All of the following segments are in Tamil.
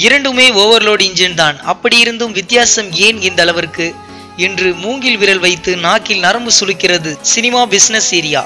இரண்டுமே ஓவர்லோட் இன்ஜின் தான். அப்படி இருந்தும் வித்தியாசம் ஏன் இந்த அளவிற்கு என்று மூங்கில் விரல் வைத்து நாக்கில் நரம்பு சுளுக்கிறது சினிமா பிசினஸ் ஏரியா.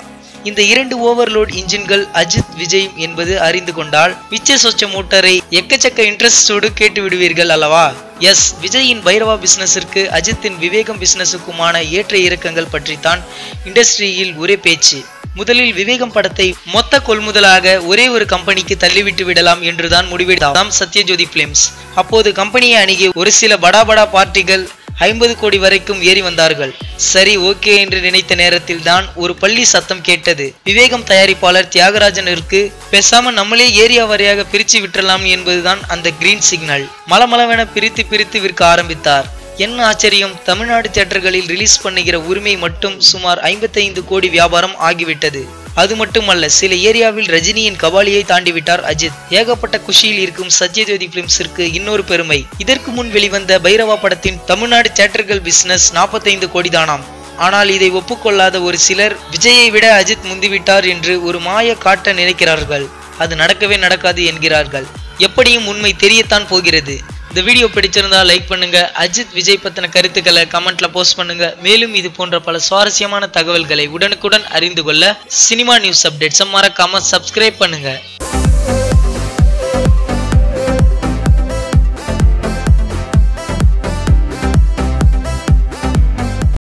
இந்த இரண்டு ஓவர்லோட் இன்ஜின்கள் அஜித் விஜய் என்பது அறிந்து கொண்டால் மிச்ச சொச்ச மோட்டாரை எக்கச்சக்க இன்ட்ரெஸ்டோடு கேட்டு விடுவீர்கள் அல்லவா? எஸ், விஜயின் பைரவா பிசினஸிற்கு அஜித்தின் விவேகம் பிசினஸுக்குமான ஏற்ற இறக்கங்கள் பற்றித்தான் இண்டஸ்ட்ரியில் ஒரே பேச்சு. முதலில் விவேகம் படத்தை மொத்த கொள்முதலாக ஒரே ஒரு கம்பெனிக்கு தள்ளிவிட்டு விடலாம் என்றுதான் முடிவெடுத்தாம் சத்யஜோதி பிலிம்ஸ். அப்போது கம்பெனியை அணுகி ஒரு சில படா பார்ட்டிகள் 50 கோடி வரைக்கும் ஏறி வந்தார்கள். சரி, ஓகே என்று நினைத்த நேரத்தில் தான் ஒரு பள்ளி சத்தம் கேட்டது. விவேகம் தயாரிப்பாளர் தியாகராஜனிற்கு பேசாம நம்மளே ஏரியா வரையாக பிரிச்சு விட்டுறலாம் என்பதுதான் அந்த கிரீன் சிக்னல். மலமளவென பிரித்து விற்க ஆரம்பித்தார். என்ன ஆச்சரியம், தமிழ்நாடு தியேட்டர்களில் ரிலீஸ் பண்ணுகிற உரிமை மட்டும் சுமார் 55 கோடி வியாபாரம் ஆகிவிட்டது. அது மட்டுமல்ல, சில ஏரியாவில் ரஜினியின் கபாலியை தாண்டிவிட்டார் அஜித். ஏகப்பட்ட குஷியில் இருக்கும் சத்யஜோதி பிலிம்ஸிற்கு இன்னொரு பெருமை, இதற்கு முன் வெளிவந்த பைரவா படத்தின் தமிழ்நாடு தியேட்டர்கள் பிசினஸ் 45 கோடி தானாம். ஆனால் இதை ஒப்புக்கொள்ளாத ஒரு சிலர் விஜயை விட அஜித் முந்திவிட்டார் என்று ஒரு மாய காட்ட நினைக்கிறார்கள். அது நடக்கவே நடக்காது என்கிறார்கள். எப்படியும் உண்மை தெரியத்தான் போகிறது. இந்த வீடியோ பிடிச்சிருந்தா லைக் பண்ணுங்க. அஜித் விஜய் பத்தின கருத்துக்களை கமெண்ட்ல போஸ்ட் பண்ணுங்க. மேலும் இது போன்ற பல சுவாரஸ்யமான தகவல்களை உடனுக்குடன் அறிந்து கொள்ள சினிமா நியூஸ் அப்டேட்ஸ் மறக்காம சப்ஸ்கிரைப் பண்ணுங்க.